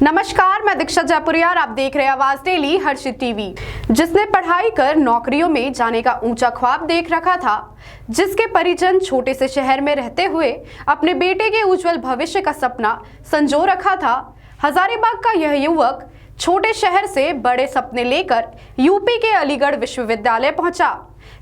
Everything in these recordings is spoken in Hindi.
नमस्कार, मैं दीक्षा जयपुरिया और आप देख रहे हैं आवाज डेली हर्षित टीवी। जिसने पढ़ाई कर नौकरियों में जाने का ऊंचा ख्वाब देख रखा था, जिसके परिजन छोटे से शहर में रहते हुए अपने बेटे के उज्जवल भविष्य का सपना संजो रखा था, हजारीबाग का यह युवक छोटे शहर से बड़े सपने लेकर यूपी के अलीगढ़ विश्वविद्यालय पहुंचा।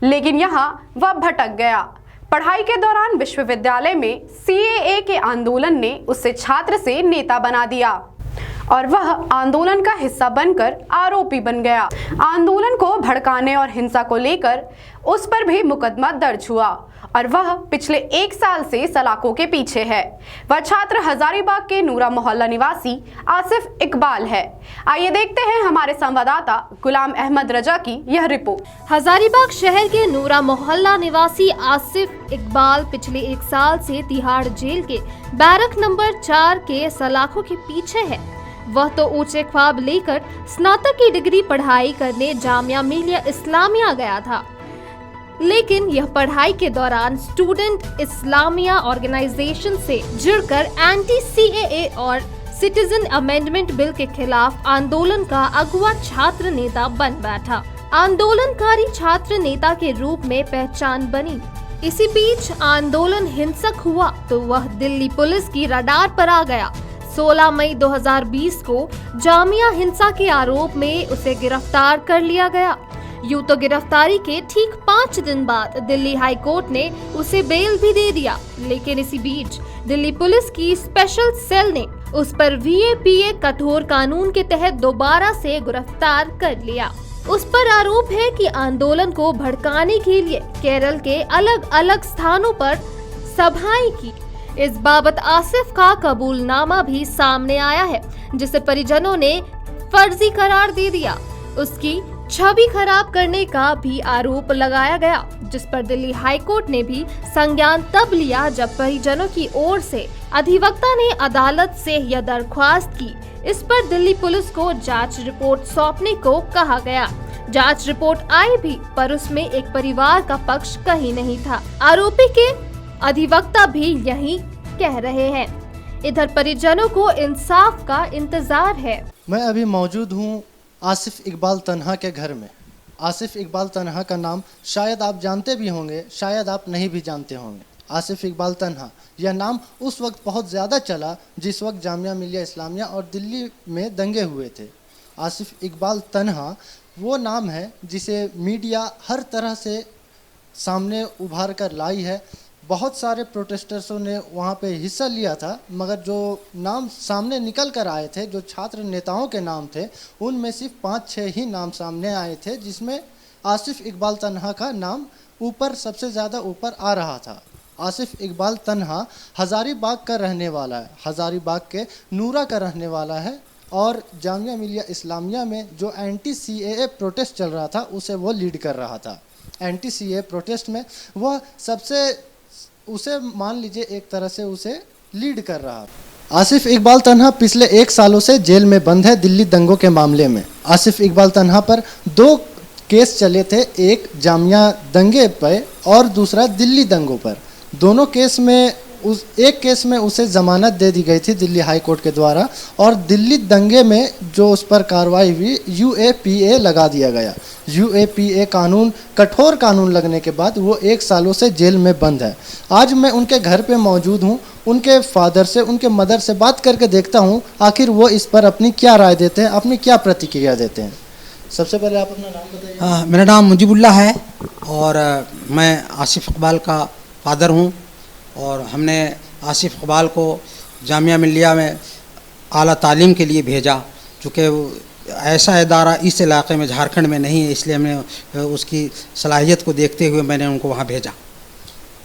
लेकिन यहाँ वह भटक गया। पढ़ाई के दौरान विश्वविद्यालय में सीएए के आंदोलन ने उसे छात्र से नेता बना दिया और वह आंदोलन का हिस्सा बनकर आरोपी बन गया। आंदोलन को भड़काने और हिंसा को लेकर उस पर भी मुकदमा दर्ज हुआ और वह पिछले 1 साल से सलाखों के पीछे है। वह छात्र हजारीबाग के नूरा मोहल्ला निवासी आसिफ इकबाल है। आइए देखते हैं हमारे संवाददाता गुलाम अहमद रजा की यह रिपोर्ट। हजारीबाग शहर के नूरा मोहल्ला निवासी आसिफ इकबाल पिछले 1 साल से तिहाड़ जेल के बैरक नंबर 4 के सलाखों के पीछे है। वह तो ऊंचे ख्वाब लेकर स्नातक की डिग्री पढ़ाई करने जामिया मिलिया इस्लामिया गया था, लेकिन यह पढ़ाई के दौरान स्टूडेंट इस्लामिया ऑर्गेनाइजेशन से जुड़कर एंटी सीएए और सिटीजन अमेंडमेंट बिल के खिलाफ आंदोलन का अगुआ छात्र नेता बन बैठा। आंदोलनकारी छात्र नेता के रूप में पहचान बनी। इसी बीच आंदोलन हिंसक हुआ तो वह दिल्ली पुलिस की रडार पर आ गया। 16 मई 2020 को जामिया हिंसा के आरोप में उसे गिरफ्तार कर लिया गया। यूं तो गिरफ्तारी के ठीक 5 दिन बाद दिल्ली हाई कोर्ट ने उसे बेल भी दे दिया, लेकिन इसी बीच दिल्ली पुलिस की स्पेशल सेल ने उस पर वीएपीए कठोर कानून के तहत दोबारा से गिरफ्तार कर लिया। उस पर आरोप है कि आंदोलन को भड़काने के लिए केरल के अलग अलग स्थानों पर सभाएं की। इस बाबत आसिफ का कबूलनामा भी सामने आया है, जिसे परिजनों ने फर्जी करार दे दिया। उसकी छवि खराब करने का भी आरोप लगाया गया, जिस पर दिल्ली हाई कोर्ट ने भी संज्ञान तब लिया जब परिजनों की ओर से अधिवक्ता ने अदालत से यह दरख्वास्त की। इस पर दिल्ली पुलिस को जांच रिपोर्ट सौंपने को कहा गया। जांच रिपोर्ट आई भी, पर उसमें एक परिवार का पक्ष कहीं नहीं था। आरोपी के अधिवक्ता भी यही कह रहे हैं। इधर परिजनों को इंसाफ का इंतजार है। मैं अभी मौजूद हूँ आसिफ इकबाल तन्हा के घर में। आसिफ इकबाल तन्हा का नाम शायद आप जानते भी होंगे, शायद आप नहीं भी जानते होंगे। आसिफ इकबाल तन्हा यह नाम उस वक्त बहुत ज़्यादा चला जिस वक्त जामिया मिलिया इस्लामिया और दिल्ली में दंगे हुए थे। आसिफ इकबाल तन्हा वो नाम है जिसे मीडिया हर तरह से सामने उभार कर लाई है। बहुत सारे प्रोटेस्टर्सों ने वहाँ पे हिस्सा लिया था, मगर जो नाम सामने निकल कर आए थे, जो छात्र नेताओं के नाम थे, उनमें सिर्फ 5-6 ही नाम सामने आए थे, जिसमें आसिफ इकबाल तन्हा का नाम ऊपर सबसे ज़्यादा ऊपर आ रहा था। आसिफ इकबाल तन्हा हजारीबाग का रहने वाला है, हजारीबाग के नूरा का रहने वाला है और जामिया मिलिया इस्लामिया में जो एंटी सीएए प्रोटेस्ट चल रहा था उसे वो लीड कर रहा था। एंटी सीएए प्रोटेस्ट में वह उसे मान लीजिए एक तरह से उसे लीड कर रहा था। आसिफ इकबाल तन्हा पिछले 1 सालों से जेल में बंद है दिल्ली दंगों के मामले में। आसिफ इकबाल तन्हा पर 2 केस चले थे, एक जामिया दंगे पर और दूसरा दिल्ली दंगों पर। दोनों केस में एक केस में उसे ज़मानत दे दी गई थी दिल्ली हाई कोर्ट के द्वारा, और दिल्ली दंगे में जो उस पर कार्रवाई हुई यूएपीए लगा दिया गया। यूएपीए कानून कठोर कानून लगने के बाद वो 1 सालों से जेल में बंद है। आज मैं उनके घर पे मौजूद हूँ। उनके फादर से, उनके मदर से बात करके देखता हूँ आखिर वो इस पर अपनी क्या राय देते हैं, अपनी क्या प्रतिक्रिया देते हैं। सबसे पहले आप अपना नाम बताइए। मेरा नाम मुजीबुल्लाह है और मैं आसिफ इकबाल का फादर हूँ और हमने आसिफ इकबाल को जामिया मिलिया में आला तालीम के लिए भेजा, चूँकि ऐसा इदारा इस इलाके में झारखंड में नहीं है, इसलिए हमने उसकी सलाहियत को देखते हुए मैंने उनको वहाँ भेजा।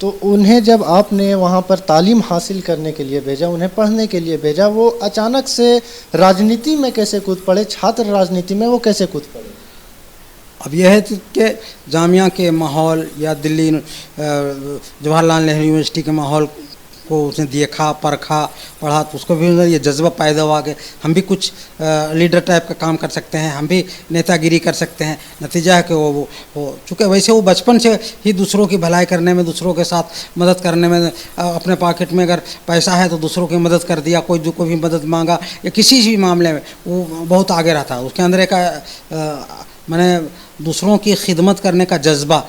तो उन्हें जब आपने वहाँ पर तालीम हासिल करने के लिए भेजा, उन्हें पढ़ने के लिए भेजा, वो अचानक से राजनीति में कैसे कूद पड़े? छात्र राजनीति में वो कैसे कूद पड़े? अब यह है कि जामिया के माहौल या दिल्ली जवाहरलाल नेहरू यूनिवर्सिटी के माहौल को उसने देखा, परखा, पढ़ा, तो उसको भी अंदर ये जज्बा पैदा हुआ कि हम भी कुछ लीडर टाइप का काम कर सकते हैं, हम भी नेतागिरी कर सकते हैं। नतीजा है कि वो चूँकि वैसे वो बचपन से ही दूसरों की भलाई करने में, दूसरों के साथ मदद करने में, अपने पॉकेट में अगर पैसा है तो दूसरों की मदद कर दिया, कोई जो कोई भी मदद मांगा या किसी भी मामले में वो बहुत आगे रहता है। उसके अंदर एक मैंने दूसरों की खिदमत करने का जज्बा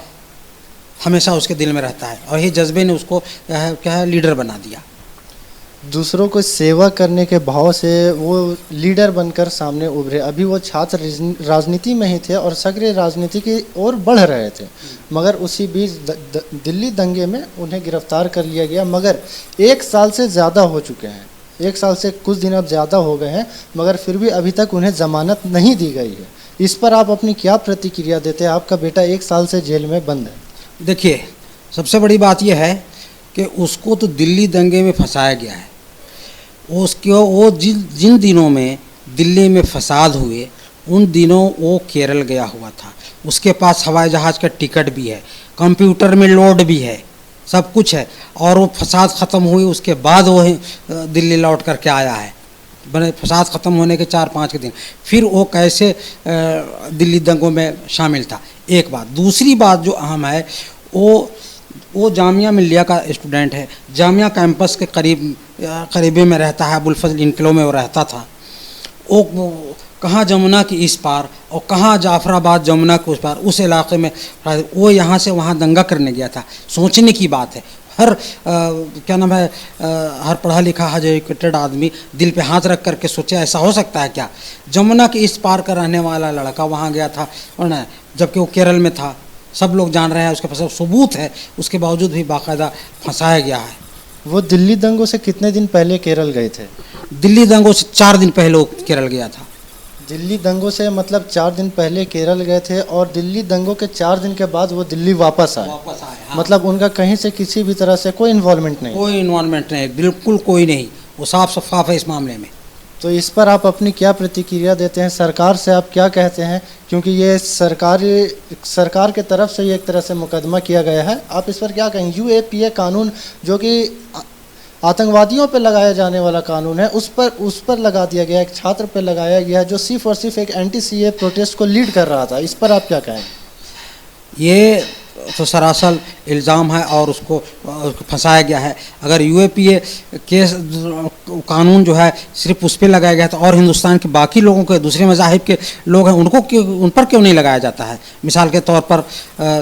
हमेशा उसके दिल में रहता है, और ये जज्बे ने उसको क्या है लीडर बना दिया। दूसरों को सेवा करने के भाव से वो लीडर बनकर सामने उभरे। अभी वो छात्र राजनीति में ही थे और सक्रिय राजनीति की ओर बढ़ रहे थे, मगर उसी बीच दिल्ली दंगे में उन्हें गिरफ्तार कर लिया गया। मगर 1 साल से ज़्यादा हो चुके हैं, 1 साल से कुछ दिन अब ज़्यादा हो गए हैं, मगर फिर भी अभी तक उन्हें ज़मानत नहीं दी गई है। इस पर आप अपनी क्या प्रतिक्रिया देते हैं? आपका बेटा 1 साल से जेल में बंद है। देखिए, सबसे बड़ी बात यह है कि उसको तो दिल्ली दंगे में फंसाया गया है। वो जिन दिनों में दिल्ली में फसाद हुए उन दिनों वो केरल गया हुआ था। उसके पास हवाई जहाज़ का टिकट भी है, कंप्यूटर में लोड भी है, सब कुछ है, और वो फसाद ख़त्म हुई उसके बाद वो दिल्ली लौट करके आया है। बने फसाद ख़त्म होने के 4-5 के दिन फिर वो कैसे दिल्ली दंगों में शामिल था, एक बात। दूसरी बात जो अहम है, वो जामिया मिल्लिया का स्टूडेंट है, जामिया कैंपस के करीबी में रहता है, अबुल फजल इनकलो में वो रहता था। वो कहाँ जमुना की इस पार और कहाँ जाफराबाद जमुना के उस पार, उस इलाके में वो यहाँ से वहाँ दंगा करने गया था। सोचने की बात है। हर क्या नाम है, हर पढ़ा लिखा हज एजुकेटेड आदमी दिल पे हाथ रख करके सोचे ऐसा हो सकता है क्या? जमुना के इस पार का रहने वाला लड़का वहाँ गया था, और न जबकि वो केरल में था, सब लोग जान रहे हैं, उसके पास सबूत है, उसके बावजूद भी बाकायदा फंसाया गया है। वो दिल्ली दंगों से कितने दिन पहले केरल गए थे? दिल्ली दंगों से 4 दिन पहले वो केरल गया था। दिल्ली दंगों से मतलब 4 दिन पहले केरल गए थे, और दिल्ली दंगों के 4 दिन के बाद वो दिल्ली वापस आए। हाँ। मतलब उनका कहीं से किसी भी तरह से कोई इन्वॉल्वमेंट नहीं? कोई इन्वॉल्वमेंट नहीं, बिल्कुल कोई नहीं। वो साफ शफाफ है इस मामले में। तो इस पर आप अपनी क्या प्रतिक्रिया देते हैं? सरकार से आप क्या कहते हैं? क्योंकि ये सरकार के तरफ से एक तरह से मुकदमा किया गया है, आप इस पर क्या कहेंगे? UAPA कानून जो कि आतंकवादियों पर लगाया जाने वाला कानून है, उस पर लगा दिया गया, एक छात्र पर लगाया गया जो सिर्फ और सिर्फ एक anti-CAA प्रोटेस्ट को लीड कर रहा था। इस पर आप क्या कहेंगे? ये तो सरासर इल्ज़ाम है और उसको फंसाया गया है। अगर UAPA केस कानून जो है सिर्फ उस पर लगाया गया था, और हिंदुस्तान के बाकी लोगों के, दूसरे मज़ाहिब के लोग हैं, उन पर क्यों नहीं लगाया जाता है? मिसाल के तौर पर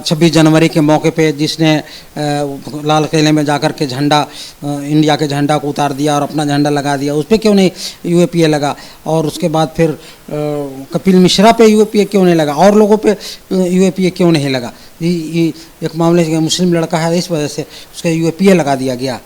26 जनवरी के मौके पे जिसने लाल किले में जाकर के झंडा, इंडिया के झंडा को उतार दिया और अपना झंडा लगा दिया, उस पर क्यों नहीं UAPA लगा? और उसके बाद फिर कपिल मिश्रा पे UAPA क्यों नहीं लगा? और लोगों पे UAPA क्यों नहीं लगा? ये एक मामले से मुस्लिम लड़का है, इस वजह से उसका UAPA लगा दिया गया।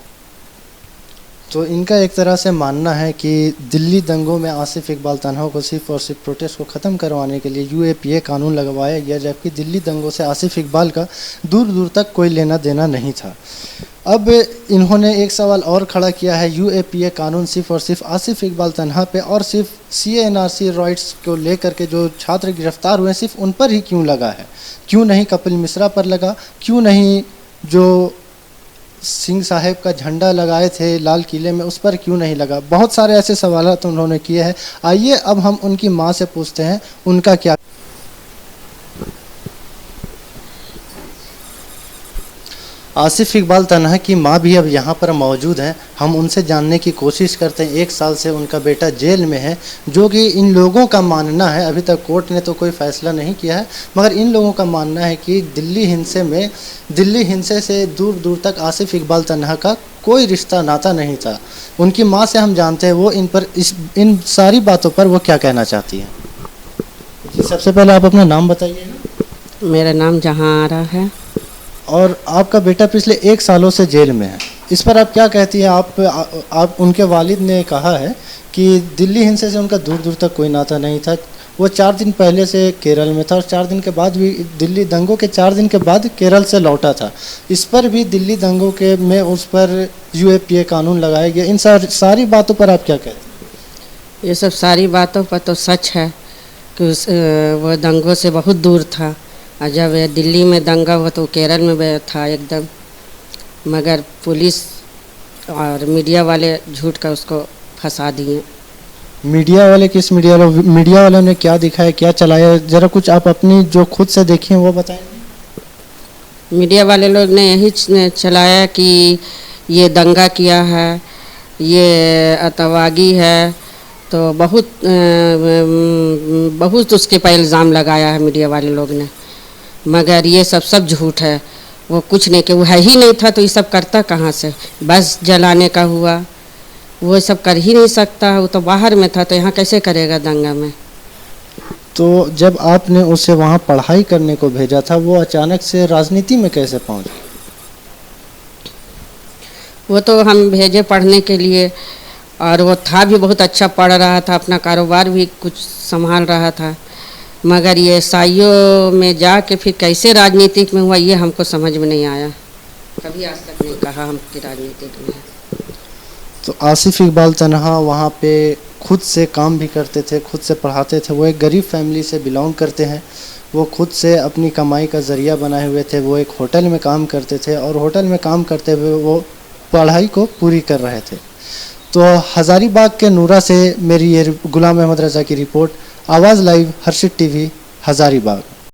तो इनका एक तरह से मानना है कि दिल्ली दंगों में आसिफ इकबाल तन्हा को सिर्फ और सिर्फ प्रोटेस्ट को ख़त्म करवाने के लिए UAPA कानून लगवाया गया, जबकि दिल्ली दंगों से आसिफ इकबाल का दूर दूर तक कोई लेना देना नहीं था। अब इन्होंने एक सवाल और खड़ा किया है, UAPA कानून सिर्फ और सिर्फ आसिफ इकबाल तन्हा पे और सिर्फ CA/NRC राइट्स को लेकर के जो छात्र गिरफ्तार हुए सिर्फ उन पर ही क्यों लगा है? क्यों नहीं कपिल मिश्रा पर लगा? क्यों नहीं जो सिंह साहब का झंडा लगाए थे लाल किले में, उस पर क्यों नहीं लगा? बहुत सारे ऐसे सवाल तो उन्होंने किए हैं। आइए अब हम उनकी माँ से पूछते हैं उनका क्या। आसिफ इकबाल तन्हा की माँ भी अब यहाँ पर मौजूद हैं, हम उनसे जानने की कोशिश करते हैं। 1 साल से उनका बेटा जेल में है, जो कि इन लोगों का मानना है, अभी तक कोर्ट ने तो कोई फ़ैसला नहीं किया है, मगर इन लोगों का मानना है कि दिल्ली हिंसे से दूर दूर तक आसिफ इकबाल तन्हा का कोई रिश्ता नाता नहीं था। उनकी माँ से हम जानते हैं वो इन सारी बातों पर वो क्या कहना चाहती हैं। जी, सबसे पहले आप अपना नाम बताइए। मेरा नाम जहांआरा है। और आपका बेटा पिछले 1 सालों से जेल में है, इस पर आप क्या कहती हैं? आप उनके वालिद ने कहा है कि दिल्ली हिंसे से उनका दूर दूर तक कोई नाता नहीं था, वो 4 दिन पहले से केरल में था और 4 दिन के बाद भी दिल्ली दंगों के 4 दिन के बाद केरल से लौटा था। इस पर भी दिल्ली दंगों के में उस पर UAPA कानून लगाया गया। इन सारी बातों पर आप क्या कहते हैं? ये सब सारी बातों पर तो सच है कि वो दंगों से बहुत दूर था, और जब ये दिल्ली में दंगा हुआ तो केरल में था एकदम। मगर पुलिस और मीडिया वाले झूठ का उसको फंसा दिए। मीडिया वाले किस मीडिया वालों ने क्या दिखाया, क्या चलाया, जरा कुछ आप अपनी जो खुद से देखी हैं वो बताएं। मीडिया वाले लोग ने यही चलाया कि ये दंगा किया है, ये आतंकवादी है, तो बहुत उसके पर इल्ज़ाम लगाया है मीडिया वाले लोग ने, मगर ये सब झूठ है। वो कुछ नहीं कि वो है ही नहीं था तो ये सब करता कहाँ से। बस जलाने का हुआ, वो सब कर ही नहीं सकता, वो तो बाहर में था तो यहाँ कैसे करेगा दंगा में। तो जब आपने उसे वहाँ पढ़ाई करने को भेजा था, वो अचानक से राजनीति में कैसे पहुँच? वो तो हम भेजे पढ़ने के लिए, और वो था भी बहुत अच्छा पढ़ रहा था, अपना कारोबार भी कुछ संभाल रहा था, मगर ये ईसाइयों में जाके फिर कैसे राजनीतिक में हुआ ये हमको समझ में नहीं आया। कभी आज तक नहीं कहा हम कि राजनीतिक में है। तो आसिफ इकबाल तन्हा वहाँ पे खुद से काम भी करते थे, खुद से पढ़ाते थे। वो एक गरीब फैमिली से बिलोंग करते हैं। वो खुद से अपनी कमाई का ज़रिया बनाए हुए थे। वो एक होटल में काम करते थे और होटल में काम करते हुए वो पढ़ाई को पूरी कर रहे थे। तो हज़ारीबाग के नूरा से मेरी ये गुलाम अहमद रज़ा की रिपोर्ट। आवाज़ लाइव, हर्षित टीवी, हज़ारीबाग।